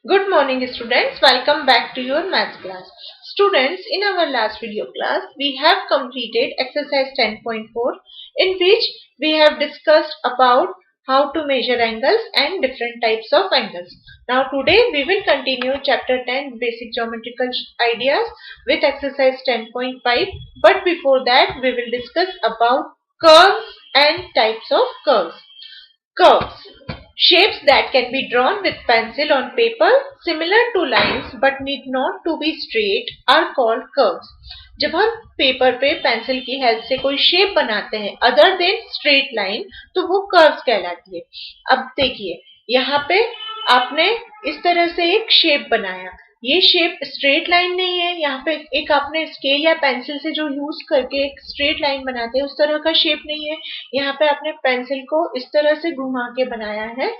Good morning students, welcome back to your math class. Students, in our last video class, we have completed exercise 10.4 in which we have discussed about how to measure angles and different types of angles. Now today we will continue chapter 10 basic geometrical ideas with exercise 10.5, but before that we will discuss about curves and types of curves. Curves. Shapes that can be drawn with pencil on paper similar to lines but need not to be straight are called curves. जब हम paper पे pencil की help से कोई shape बनाते हैं other than straight line तो वो कर्व्स कहलाती है। अब देखिए यहाँ पे आपने इस तरह से एक शेप बनाया, ये शेप स्ट्रेट लाइन नहीं है, यहाँ पे एक आपने स्केल या पेंसिल से जो यूज करके एक स्ट्रेट लाइन बनाते हैं उस तरह का शेप नहीं है। यहाँ पे आपने पेंसिल को इस तरह से घुमा के बनाया है।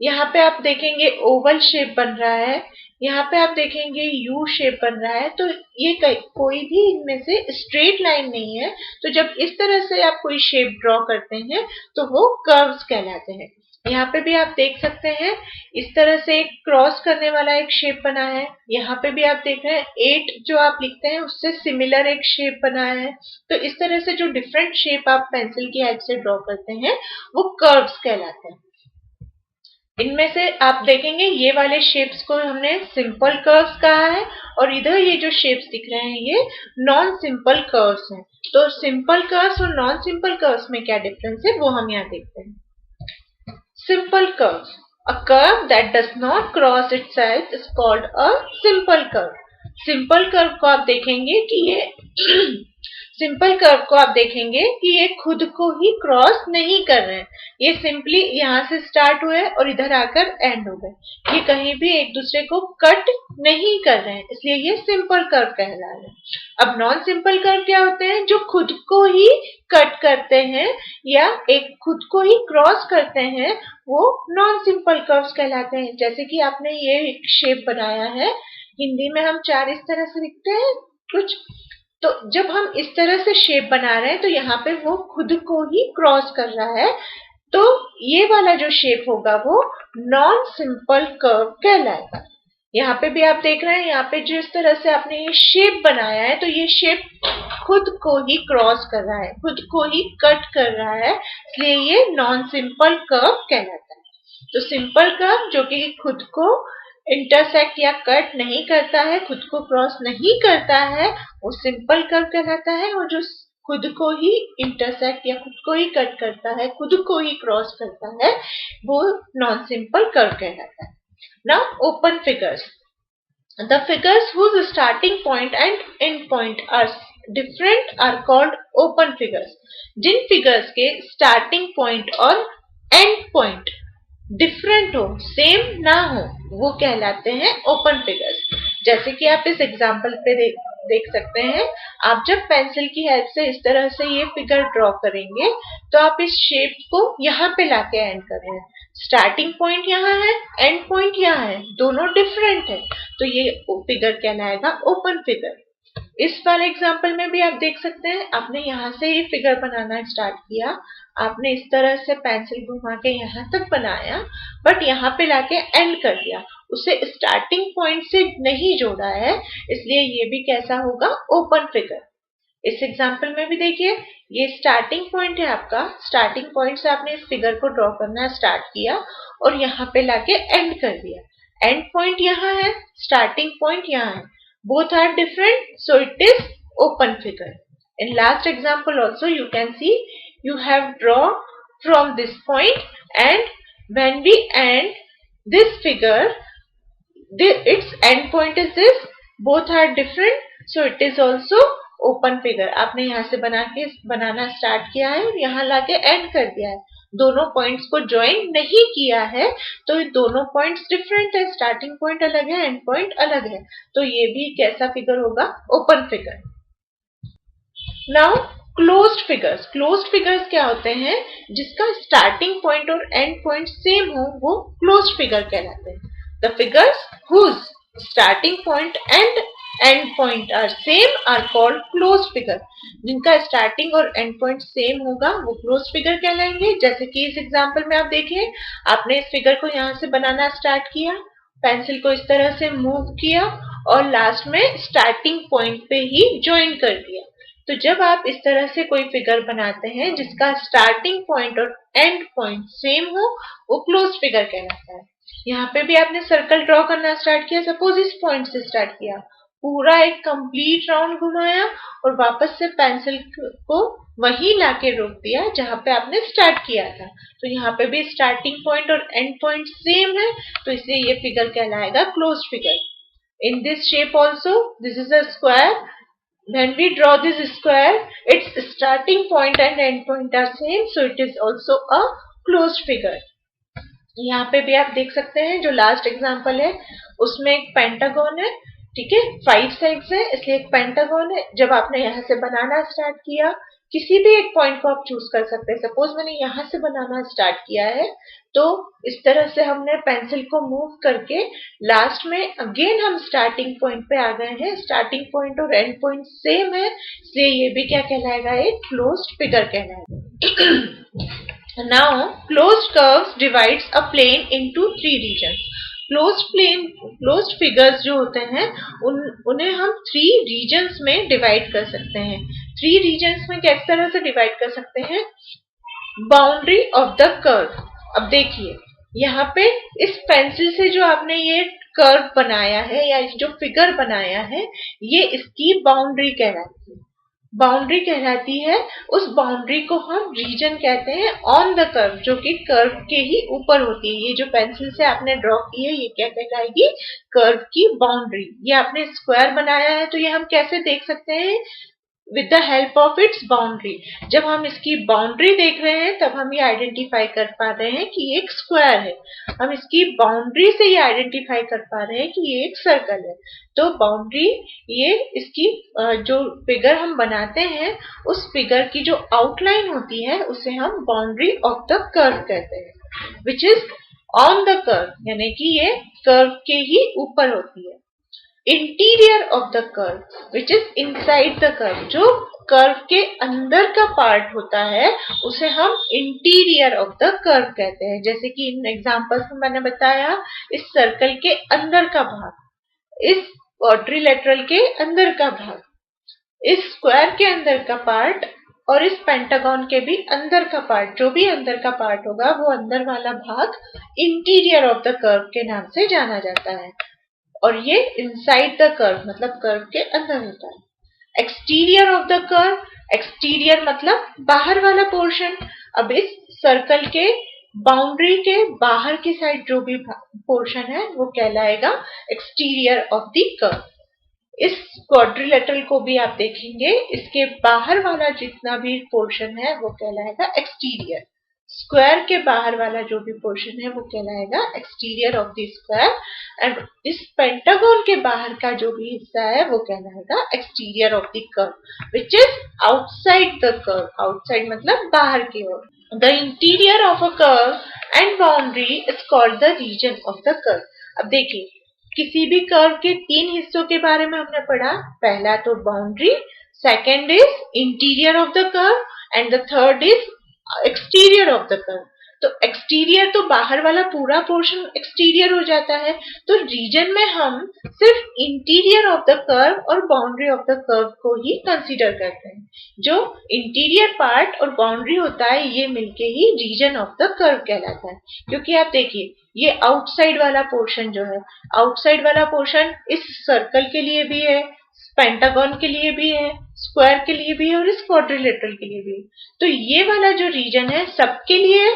यहाँ पे आप देखेंगे ओवल शेप बन रहा है, यहाँ पे आप देखेंगे यू शेप बन रहा है। तो ये कोई भी इनमें से स्ट्रेट लाइन नहीं है। तो जब इस तरह से आप कोई शेप ड्रॉ करते हैं तो वो कर्व्स कहलाते हैं। यहाँ पे भी आप देख सकते हैं इस तरह से एक क्रॉस करने वाला एक शेप बना है। यहाँ पे भी आप देख रहे हैं 8 जो आप लिखते हैं उससे सिमिलर एक शेप बना है। तो इस तरह से जो डिफरेंट शेप आप पेंसिल की हेल्प से ड्रॉ करते हैं वो कर्व्स कहलाते हैं। इनमें से आप देखेंगे ये वाले शेप्स को हमने सिंपल कर्व्स कहा है और इधर ये जो शेप्स दिख रहे हैं ये नॉन सिंपल कर्व्स हैं। तो सिंपल कर्व्स और नॉन सिंपल कर्व्स में क्या डिफरेंस है वो हम यहाँ देखते हैं। Simple curve. A curve that does not cross itself is called a simple curve. Simple curve को आप देखेंगे कि ये सिंपल कर्व को आप देखेंगे कि ये खुद को ही क्रॉस नहीं कर रहे हैं, ये सिंपली यहाँ से स्टार्ट हुए और इधर आकर एंड हो गए, ये कहीं भी एक दूसरे को कट नहीं कर रहे हैं, इसलिए ये सिंपल कर्व कहला रहे हैं। अब नॉन सिंपल कर्व क्या होते हैं? जो खुद को ही कट करते हैं या एक खुद को ही क्रॉस करते हैं वो नॉन सिंपल कर्व्स कहलाते हैं। जैसे कि आपने ये शेप बनाया है, हिंदी में हम चार इस तरह से लिखते हैं कुछ, तो जब हम इस तरह से शेप बना रहे हैं तो यहाँ पे वो खुद को ही क्रॉस कर रहा है, तो ये वाला जो शेप होगा वो नॉन सिंपल कर्व कहलाएगा। यहाँ पे भी आप देख रहे हैं, यहाँ पे जिस तरह से आपने ये शेप बनाया है तो ये शेप खुद को ही क्रॉस कर रहा है, खुद को ही कट कर रहा है, इसलिए ये नॉन सिंपल कर्व कहलाता है। तो सिंपल कर्व जो कि खुद को इंटरसेक्ट या कट नहीं करता है, खुद को क्रॉस नहीं करता है, वो सिंपल कर्व कहलाता है। और जो खुद को ही इंटरसेक्ट या खुद को ही कट करता है, खुद को ही क्रॉस करता है, वो नॉन सिंपल कर्व कहलाता है। Now open figures. The figures whose starting point and end point are different are called open figures. जिन फिगर्स के स्टार्टिंग पॉइंट और एंड पॉइंट डिफरेंट हो, सेम ना हो, वो कहलाते हैं ओपन फिगर्स। जैसे कि आप इस एग्जाम्पल पे देख सकते हैं, आप जब पेंसिल की हेल्प से इस तरह से ये फिगर ड्रॉ करेंगे तो आप इस शेप को यहाँ पे लाके एंड कर रहे हैं। स्टार्टिंग पॉइंट यहाँ है, एंड पॉइंट यहाँ है, दोनों डिफरेंट है, तो ये फिगर कहलाएगा ओपन फिगर। इस वाले एग्जाम्पल में भी आप देख सकते हैं, आपने यहाँ से ये फिगर बनाना स्टार्ट किया, आपने इस तरह से पेंसिल घुमा के यहाँ तक बनाया, बट यहाँ पे लाके एंड कर दिया, उसे स्टार्टिंग पॉइंट से नहीं जोड़ा है, इसलिए ये भी कैसा होगा? Open figure. इस एग्जाम्पल में भी देखिए, ये स्टार्टिंग पॉइंट है आपका, स्टार्टिंग पॉइंट से आपने इस फिगर को ड्रॉ करना स्टार्ट किया और यहाँ पे लाके एंड कर दिया। एंड पॉइंट यहाँ है, स्टार्टिंग पॉइंट यहाँ है, both are different, so it is open figure. In last example also you can see you have drawn from this point, and when we end this figure, its end point is this, both are different, so it is also open figure. आपने यहाँ से बनाना start किया है और यहाँ लाके and कर दिया है, दोनों पॉइंट्स को ज्वाइन नहीं किया है, तो ये दोनों पॉइंट्स डिफरेंट है, स्टार्टिंग पॉइंट अलग है, एंड पॉइंट अलग है, तो ये भी कैसा फिगर होगा? Open figure. Now closed figures. Closed figures क्या होते हैं? जिसका स्टार्टिंग पॉइंट और एंड पॉइंट सेम हो वो क्लोज्ड फिगर कहलाते हैं। The figures whose starting point and end point are same are called closed figure. जिनका स्टार्टिंग और एंड पॉइंट सेम होगा वो क्लोज्ड फिगर कहलाएंगे। जैसे कि इस एग्जांपल में आप देखिए, आपने इस फिगर को यहाँ से बनाना स्टार्ट किया पेंसिल को इस तरह से मूव किया और लास्ट में स्टार्टिंग पॉइंट पे ही ज्वाइन कर दिया। तो जब आप इस तरह से कोई फिगर बनाते हैं जिसका स्टार्टिंग पॉइंट और एंड पॉइंट सेम हो, वो क्लोज्ड फिगर कहलाता है। यहाँ पे भी आपने सर्कल ड्रॉ करना स्टार्ट किया, सपोज इस पॉइंट से स्टार्ट किया, पूरा एक कंप्लीट राउंड घुमाया और वापस से पेंसिल को वहीं लाके रोक दिया जहां पे आपने स्टार्ट किया था। तो यहाँ पे भी स्टार्टिंग पॉइंट और एंड पॉइंट सेम है, तो इसलिए ये फिगर कहलाएगा closed figure. In this shape also, this is a square. When we draw this square, its starting point and end point are same, so it is also a closed figure. यहाँ पे भी आप देख सकते हैं जो last example है उसमें एक पेंटागन है, ठीक है, 5 साइड्स है इसलिए एक पेंटागन है। जब आपने यहाँ से बनाना स्टार्ट किया, किसी भी एक पॉइंट को आप चूज कर सकते हैं। सपोज मैंने यहाँ से बनाना स्टार्ट किया है, तो इस तरह से हमने पेंसिल को मूव करके लास्ट में अगेन हम स्टार्टिंग पॉइंट पे आ गए हैं। स्टार्टिंग पॉइंट और एंड पॉइंट सेम है, इसलिए ये भी क्या कहलाएगा, एक क्लोज्ड फिगर कहलाएगा। Now, closed curves divides a plane into 3 regions. Closed figures जो होते हैं उन्हें हम 3 रीजन्स में डिवाइड कर सकते हैं। 3 रीजन्स में किस तरह से डिवाइड कर सकते हैं? Boundary of the curve. अब देखिए यहाँ पे इस पेंसिल से जो आपने ये कर्व बनाया है या जो फिगर बनाया है, ये इसकी बाउंड्री कहलाती है। बाउंड्री कहलाती है, उस बाउंड्री को हम रीजन कहते हैं ऑन द कर्व, जो कि कर्व के ही ऊपर होती है। ये जो पेंसिल से आपने ड्रॉ की है ये क्या कहलाएगी, कर्व की बाउंड्री। ये आपने स्क्वायर बनाया है तो ये हम कैसे देख सकते हैं, with the help of its boundary. जब हम इसकी बाउंड्री देख रहे हैं तब हम ये आइडेंटिफाई कर पा रहे हैं कि ये एक स्क्वायर है। हम इसकी बाउंड्री से ये आइडेंटिफाई कर पा रहे हैं कि ये एक सर्कल है। तो बाउंड्री, ये इसकी जो फिगर हम बनाते हैं उस फिगर की जो आउटलाइन होती है उसे हम बाउंड्री ऑफ द कर्व कहते हैं, which is on the curve, यानी कि ये कर्व के ही ऊपर होती है। Interior of the curve which is inside the curve, जो कर्व के अंदर का पार्ट होता है उसे हम इंटीरियर ऑफ द कर्व कहते हैं। जैसे कि इन एग्जांपल्स में मैंने बताया, इस सर्कल के अंदर का भाग, इस क्वाड्रिलेटरल के अंदर का भाग, इस स्क्वायर के अंदर का पार्ट और इस पेंटागन के भी अंदर का पार्ट, जो भी अंदर का पार्ट होगा वो अंदर वाला भाग इंटीरियर ऑफ द कर्व के नाम से जाना जाता है। और ये इनसाइड द कर्व मतलब कर्व के अंदर होता है। Exterior of the curve, exterior मतलब बाहर वाला पोर्शन। अब इस सर्कल के बाउंड्री के बाहर की साइड जो भी पोर्शन है वो कहलाएगा एक्सटीरियर ऑफ द कर्व। इस क्वाड्रिलेटरल को भी आप देखेंगे, इसके बाहर वाला जितना भी पोर्शन है वो कहलाएगा एक्सटीरियर। स्क्वायर के बाहर वाला जो भी पोर्शन है वो कहलाएगा exterior of the square, and इस पेंटागन के बाहर का जो भी हिस्सा है वो कहलाएगा exterior of the curve, which is outside the curve. Outside मतलब बाहर की ओर। The interior of a curve and boundary is called the region of the curve. अब देखिए, किसी भी कर्व के 3 हिस्सों के बारे में हमने पढ़ा। पहला तो boundary, second is interior of the curve and the third is exterior of the curve. तो एक्सटीरियर तो बाहर वाला पूरा पोर्शन एक्सटीरियर हो जाता है, तो रीजन में हम सिर्फ इंटीरियर ऑफ द कर्व और बाउंड्री ऑफ द कर्व को ही कंसीडर करते हैं। जो इंटीरियर पार्ट और बाउंड्री होता है ये मिलके ही रीजन ऑफ द कर्व कहलाता है। क्योंकि आप देखिए, ये आउटसाइड वाला पोर्शन जो है, आउटसाइड वाला पोर्शन इस सर्कल के लिए भी है, पेंटागन के लिए भी है, स्क्वायर के लिए भी है और इस क्वाड्रिलेटरल के लिए भी है। तो ये वाला जो रीजन है सबके लिए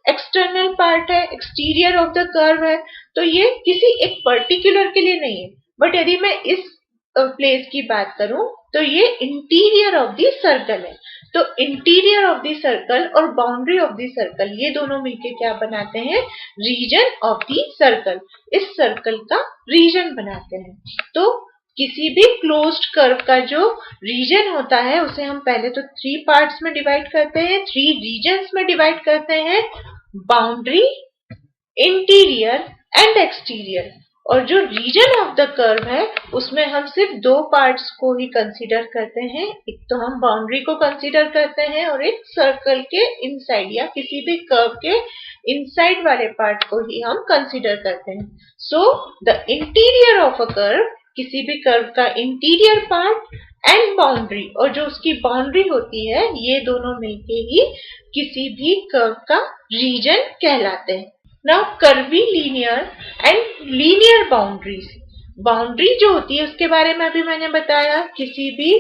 एक्सटर्नल पार्ट है, एक्सटीरियर ऑफ द कर्व है। तो ये किसी एक पर्टिकुलर के लिए नहीं है। बट यदि मैं इस प्लेस की बात करूं तो ये इंटीरियर ऑफ द सर्कल है। तो इंटीरियर ऑफ द सर्कल और बाउंड्री ऑफ द सर्कल ये दोनों मिलके क्या बनाते हैं, रीजन ऑफ द सर्कल। इस सर्कल का रीजन बनाते हैं। तो किसी भी क्लोज्ड कर्व का जो रीजन होता है उसे हम पहले तो 3 पार्ट्स में डिवाइड करते हैं, 3 रीजन्स में डिवाइड करते हैं, बाउंड्री, इंटीरियर एंड एक्सटीरियर। और जो रीजन ऑफ द कर्व है उसमें हम सिर्फ दो पार्ट्स को ही कंसीडर करते हैं, एक तो हम बाउंड्री को कंसीडर करते हैं और एक सर्कल के इनसाइड या किसी भी कर्व के इनसाइड वाले पार्ट को ही हम कंसीडर करते हैं। So the interior of a curve, किसी भी कर्व का इंटीरियर पार्ट एंड बाउंड्री, और जो उसकी बाउंड्री होती है, ये दोनों मिलके ही किसी भी कर्व का रीजन कहलाते हैं। Now curvilinear and linear boundaries, boundary जो होती है उसके बारे में अभी मैंने बताया, किसी भी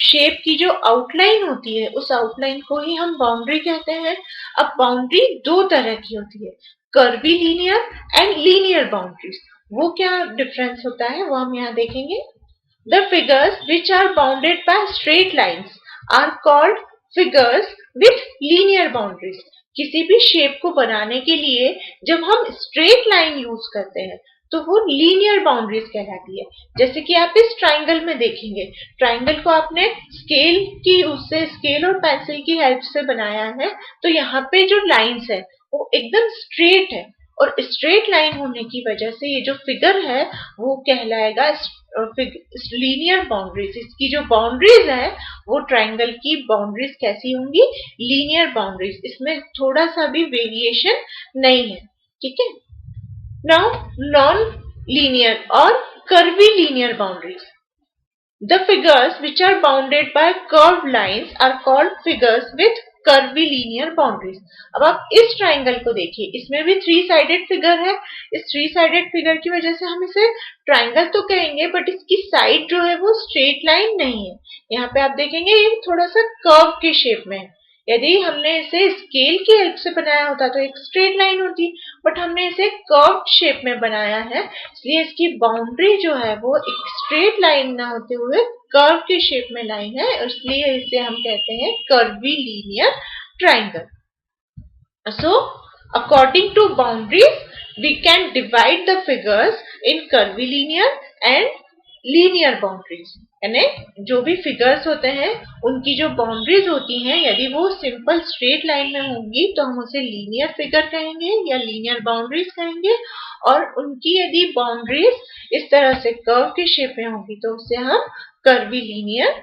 शेप की जो आउटलाइन होती है उस आउटलाइन को ही हम बाउंड्री कहते हैं। अब बाउंड्री दो तरह की होती है, कर्वीलिनियर एंड लीनियर बाउंड्रीज। वो क्या डिफरेंस होता है वो हम यहाँ देखेंगे। The figures which are bounded by straight lines are called figures with linear boundaries. किसी भी शेप को बनाने के लिए जब हम स्ट्रेट लाइन यूज करते हैं तो वो लीनियर बाउंड्रीज कहलाती है। जैसे कि आप इस ट्राइंगल में देखेंगे, ट्राइंगल को आपने स्केल और पेंसिल की हेल्प से बनाया है, तो यहाँ पे जो लाइंस है वो एकदम स्ट्रेट है, और स्ट्रेट लाइन होने की वजह से ये जो फिगर है वो कहलाएगा लीनियर बाउंड्रीज। इसकी जो बाउंड्रीज है वो ट्राइंगल की बाउंड्रीज कैसी होंगी, लीनियर बाउंड्रीज, इसमें थोड़ा सा भी वेरिएशन नहीं है, ठीक है। नाउ नॉन लीनियर और curvilinear boundaries, the figures which are bounded by curved lines are called figures with curvilinear boundaries. अब आप इस ट्राइंगल को देखिए, इसमें भी थ्री साइडेड फिगर है। इस थ्री साइडेड फिगर की वजह से हम इसे ट्राइंगल तो कहेंगे, बट इसकी साइड जो है वो स्ट्रेट लाइन नहीं है। यहाँ पे आप देखेंगे ये थोड़ा सा कर्व के शेप में है। यदि हमने इसे स्केल की हेल्प से बनाया होता तो एक स्ट्रेट लाइन होती, बट हमने इसे कर्व शेप में बनाया है, इसलिए इसकी बाउंड्री जो है वो एक स्ट्रेट लाइन ना होते हुए कर्व के शेप में लाइन है, इसलिए इसे हम कहते हैं curvilinear triangle. So, according to boundaries, we can divide the figures in curvilinear and linear boundaries. यानी जो भी फिगर्स होते हैं उनकी जो बाउंड्रीज होती हैं, यदि वो सिंपल स्ट्रेट लाइन में होंगी तो हम उसे लीनियर फिगर कहेंगे या लीनियर बाउंड्रीज कहेंगे, और उनकी यदि बाउंड्रीज इस तरह से कर्व के शेप में होंगी तो उसे हम कर्वीलिनियर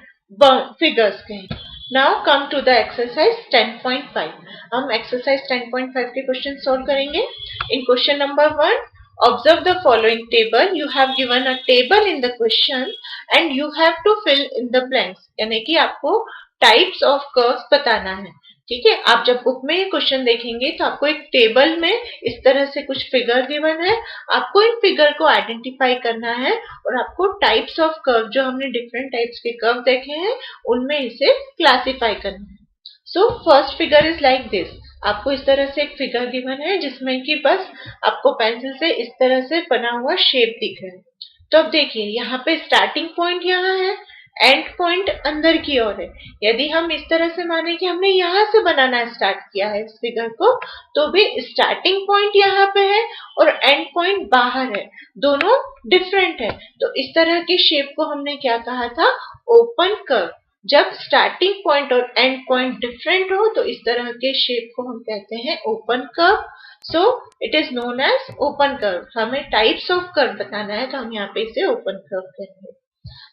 फिगर्स कहेंगे। Now come to the exercise 10.5. हम exercise 10.5 के क्वेश्चन सॉल्व करेंगे। In question number 1, observe the following table. You have given a table in the question and you have to fill in the blanks. यानी कि आपको types of curves बताना है, ठीक है। आप जब बुक में ये क्वेश्चन देखेंगे तो आपको एक टेबल में इस तरह से कुछ फिगर गिवन है, आपको इन फिगर को आइडेंटिफाई करना है और आपको टाइप्स ऑफ कर्व, जो हमने डिफरेंट टाइप्स के कर्व देखे हैं, उनमें इसे क्लासिफाई करना है। So first figure is like this. आपको इस तरह से एक फिगर गिवन है जिसमें कि बस आपको पेंसिल से इस तरह से बना हुआ शेप दिख रहा है। तो अब देखिए यहाँ पे स्टार्टिंग पॉइंट यहाँ है, एंड पॉइंट अंदर की ओर है। यदि हम इस तरह से माने कि हमने यहाँ से बनाना स्टार्ट किया है इस फिगर को, तो भी स्टार्टिंग पॉइंट यहाँ पे है और एंड पॉइंट बाहर है, दोनों डिफरेंट है। तो इस तरह के शेप को हमने क्या कहा था, ओपन कर्व। जब स्टार्टिंग पॉइंट और एंड पॉइंट डिफरेंट हो तो इस तरह के शेप को हम कहते हैं open curve. So it is known as open curve. हमें टाइप्स ऑफ कर्व बताना है तो हम यहाँ पे इसे ओपन कर्व कहते हैं।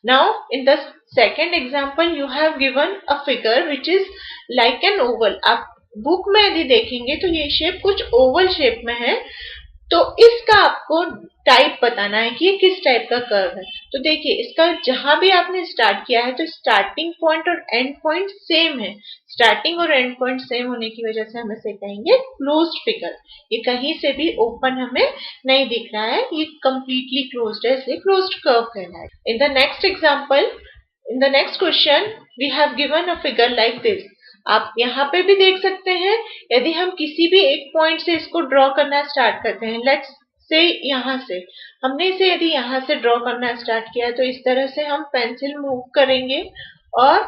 Now, in the second example, you have given a figure which is like an oval. आप बुक में यदि देखेंगे तो ये शेप कुछ ओवल शेप में है, तो इसका आपको टाइप बताना है कि ये किस टाइप का कर्व है। तो देखिए इसका जहां भी आपने स्टार्ट किया है तो स्टार्टिंग पॉइंट और एंड पॉइंट सेम है। स्टार्टिंग और एंड पॉइंट सेम होने की वजह से हम इसे कहेंगे क्लोज्ड फिगर। ये कहीं से भी ओपन हमें नहीं दिख रहा है, ये कंप्लीटली क्लोज्ड है, इसलिए क्लोज्ड कर्व कहना है। In the next example, in the next question we have given a figure like this. आप यहाँ पे भी देख सकते हैं, यदि हम किसी भी एक पॉइंट से इसको ड्रॉ करना स्टार्ट करते हैं, लेट्स से यहाँ से हमने इसे यदि यहाँ से ड्रॉ करना स्टार्ट किया है तो इस तरह से हम पेंसिल मूव करेंगे और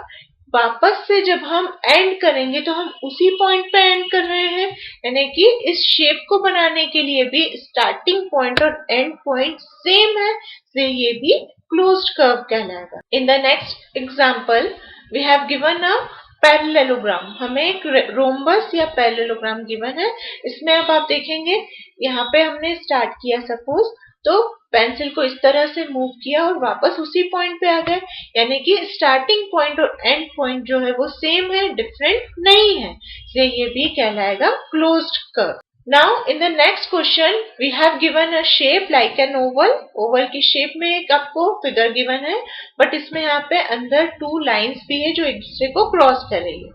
वापस से जब हम एंड करेंगे तो हम उसी पॉइंट पे एंड कर रहे हैं, यानी कि इस शेप को बनाने के लिए भी स्टार्टिंग पॉइंट और एंड पॉइंट सेम है, इसलिए ये भी क्लोज्ड कर्व कहलाएगा। In the next example we have given a parallelogram. हमें एक रोम्बस या पैरेललोग्राम गिवन है। इसमें अब आप देखेंगे यहाँ पे हमने स्टार्ट किया सपोज, तो पेंसिल को इस तरह से मूव किया और वापस उसी पॉइंट पे आ गए, यानी कि स्टार्टिंग पॉइंट और एंड पॉइंट जो है वो सेम है, डिफरेंट नहीं है, इसलिए ये भी कहलाएगा closed curve. Now in the next question we have given a shape like an oval. Oval की शेप में एक आपको फिगर गिवन है, बट इसमें यहाँ पे अंदर 2 लाइंस भी है जो एक दूसरे को क्रॉस कर रही है।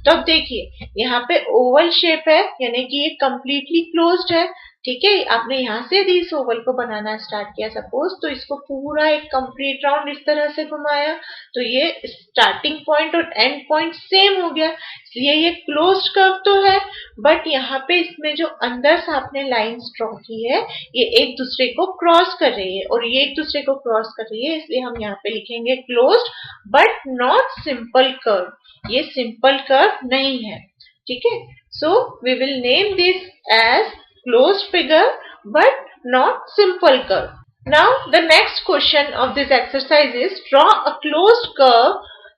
तो अब देखिए यहाँ पे ओवल शेप है, यानी कि ये कंप्लीटली क्लोज्ड है। ठीक है, आपने यहाँ से यदि इस ओवल को बनाना स्टार्ट किया सपोज, तो इसको पूरा एक कंप्लीट राउंड इस तरह से घुमाया, तो ये स्टार्टिंग पॉइंट और एंड पॉइंट सेम हो गया, इसलिए ये क्लोज्ड कर्व तो है। बट यहाँ पे इसमें जो अंदर से आपने लाइंस ड्रॉ की है ये एक दूसरे को क्रॉस कर रही है, और ये एक दूसरे को क्रॉस कर रही है, इसलिए हम यहाँ पे लिखेंगे closed but not simple curve. ये सिंपल कर्व नहीं है। ठीक है, so we will name this as closed figure but not simple curve. Now the next question of this exercise is draw a closed curve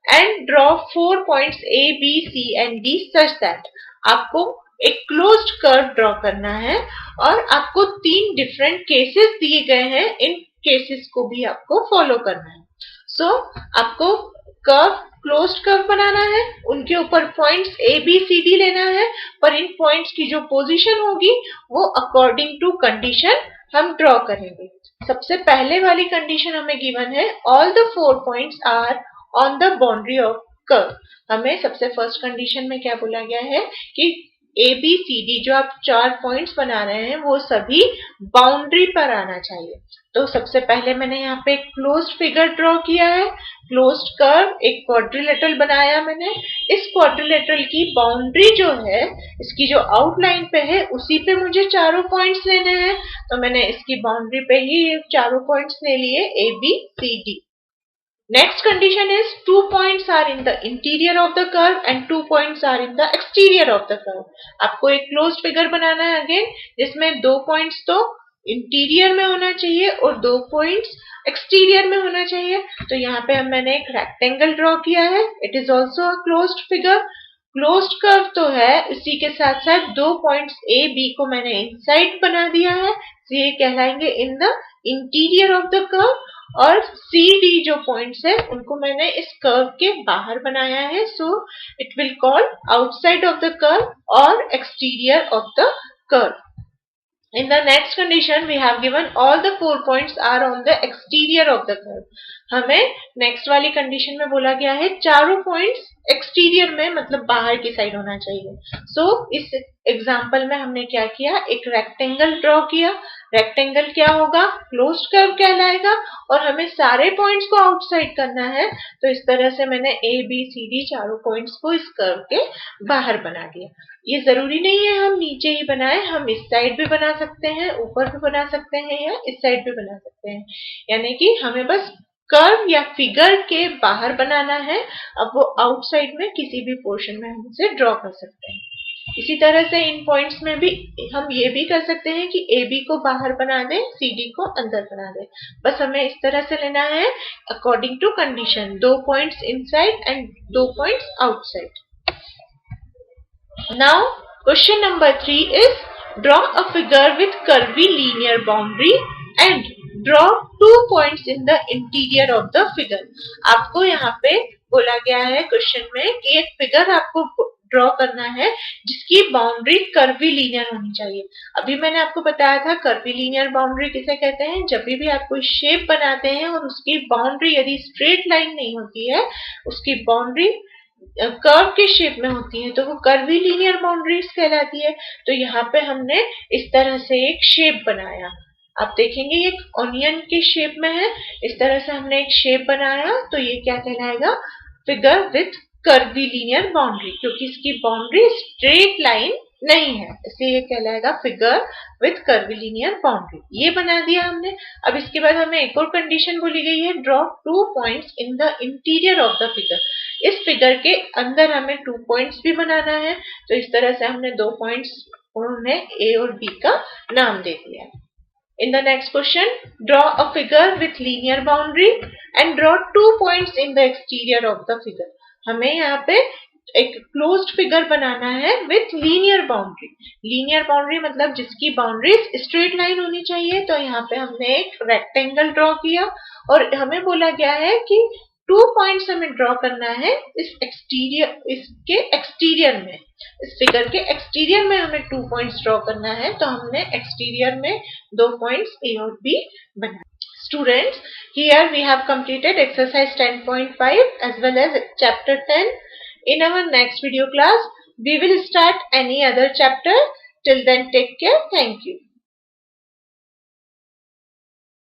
and draw 4 points A, B, C and D such that आपको एक closed curve draw करना है और आपको 3 different cases दिए गए हैं, इन cases को भी आपको follow करना है। So आपको कर्व क्लोज्ड कर्व बनाना है, उनके ऊपर points A B C D लेना है, पर इन पॉइंट्स की जो पोजीशन होगी वो अकॉर्डिंग टू कंडीशन हम ड्रॉ करेंगे। सबसे पहले वाली कंडीशन हमें गिवन है all the 4 points are on the boundary of curve. हमें सबसे फर्स्ट कंडीशन में क्या बोला गया है कि ए बी सी डी जो आप 4 पॉइंट्स बना रहे हैं वो सभी बाउंड्री पर आना चाहिए। तो सबसे पहले मैंने यहाँ पे क्लोज्ड फिगर ड्रॉ किया है, क्लोज्ड कर्व, एक क्वाड्रिलेटरल बनाया मैंने। इस क्वाड्रिलेटरल की बाउंड्री जो है, इसकी जो आउटलाइन पे है उसी पे मुझे चारों पॉइंट्स लेने हैं, तो मैंने इसकी बाउंड्री पे ही चारों पॉइंट्स ले लिए A B C D. Next condition is 2 points are in the interior of the curve and 2 points are in the exterior of the curve. आपको एक closed figure बनाना है अगेन, जिसमें 2 points तो इंटीरियर में होना चाहिए और 2 पॉइंट्स एक्सटीरियर में होना चाहिए। तो यहाँ पे मैंने एक रेक्टेंगल ड्रॉ किया है, it is also a closed figure. Closed curve तो है, इसी के साथ साथ 2 पॉइंट्स ए बी को मैंने इनसाइड बना दिया है, तो ये कहलाएंगे in the interior of the curve. और सी डी जो पॉइंट्स है उनको मैंने इस कर्व के बाहर बनाया है, so it will call outside of the curve और exterior of the curve. In the next condition we have given all the 4 points are on the exterior of the curve. हमें नेक्स्ट वाली condition में बोला गया है चारों points exterior में, मतलब बाहर की साइड होना चाहिए। सो इस एग्जांपल में हमने क्या किया, एक रेक्टेंगल ड्रॉ किया। रेक्टेंगल क्या होगा, क्लोज्ड कर्व कहलाएगा, और हमें सारे पॉइंट्स को आउटसाइड करना है, तो इस तरह से मैंने ए बी सी डी चारों पॉइंट्स को इस कर्व के बाहर बना दिया। ये जरूरी नहीं है हम नीचे ही बनाए, हम इस साइड भी बना सकते हैं, ऊपर भी बना सकते हैं, या इस साइड भी बना सकते हैं, यानी कि हमें बस कर्व या फिगर के बाहर बनाना है। अब वो आउटसाइड में किसी भी पोर्शन में हम इसे ड्रॉ कर सकते हैं। इसी तरह से इन पॉइंट्स में भी हम ये भी कर सकते हैं कि ए बी को बाहर बना दें, सी डी को अंदर बना दें। बस हमें इस तरह से लेना है according to condition, 2 points inside and 2 points outside. Now question number 3 is draw a figure with curvy linear boundary and draw 2 points in the interior of the figure. आपको यहाँ पे बोला गया है क्वेश्चन में कि एक फिगर आपको ड्रॉ करना है जिसकी बाउंड्री कर्वी लीनियर होनी चाहिए। अभी मैंने आपको बताया था कर्वी लीनियर बाउंड्री किसे कहते हैं, जब भी आप कोई शेप बनाते हैं और उसकी बाउंड्री यदि स्ट्रेट लाइन नहीं होती है, उसकी बाउंड्री कर्व के शेप में होती है, तो वो कर्वी लीनियर बाउंड्रीज कहलाती है। तो यहाँ पे हमने इस तरह से एक शेप बनाया, आप देखेंगे ये एक ऑनियन के शेप में है, इस तरह से हमने एक शेप बनाया, तो ये क्या कहलाएगा, figure with curvy linear boundary, क्योंकि इसकी बाउंड्री स्ट्रेट लाइन नहीं है, इसलिए ये कहलाएगा figure with curvy linear boundary. ये बना दिया हमने। अब इसके बाद हमें एक और कंडीशन बोली गई है, draw 2 points in the interior of the figure. इस फिगर के अंदर हमें 2 पॉइंट्स भी बनाना है, तो इस तरह से हमने 2 पॉइंट्स उन्होंने ए और बी का नाम दे दिया है। In the next question, draw a figure with linear boundary and draw 2 points in the exterior of the figure. हमें यहाँ पे एक क्लोज्ड फिगर बनाना है with linear boundary. Linear boundary मतलब जिसकी बाउंड्रीज स्ट्रेट लाइन होनी चाहिए। तो यहाँ पे हमने एक रेक्टेंगल ड्रॉ किया और हमें बोला गया है कि 2 पॉइंट्स हमें ड्रॉ करना है इसके एक्सटीरियर में। इस फिगर के एक्सटीरियर में हमें 2 पॉइंट्स ड्रॉ करना है। तो हमने एक्सटीरियर में 2 पॉइंट्स ए और बी बनाए। Students, here we have completed exercise 10.5 as well as chapter 10. In our next video class, we will start any other chapter. Till then, take care. Thank you.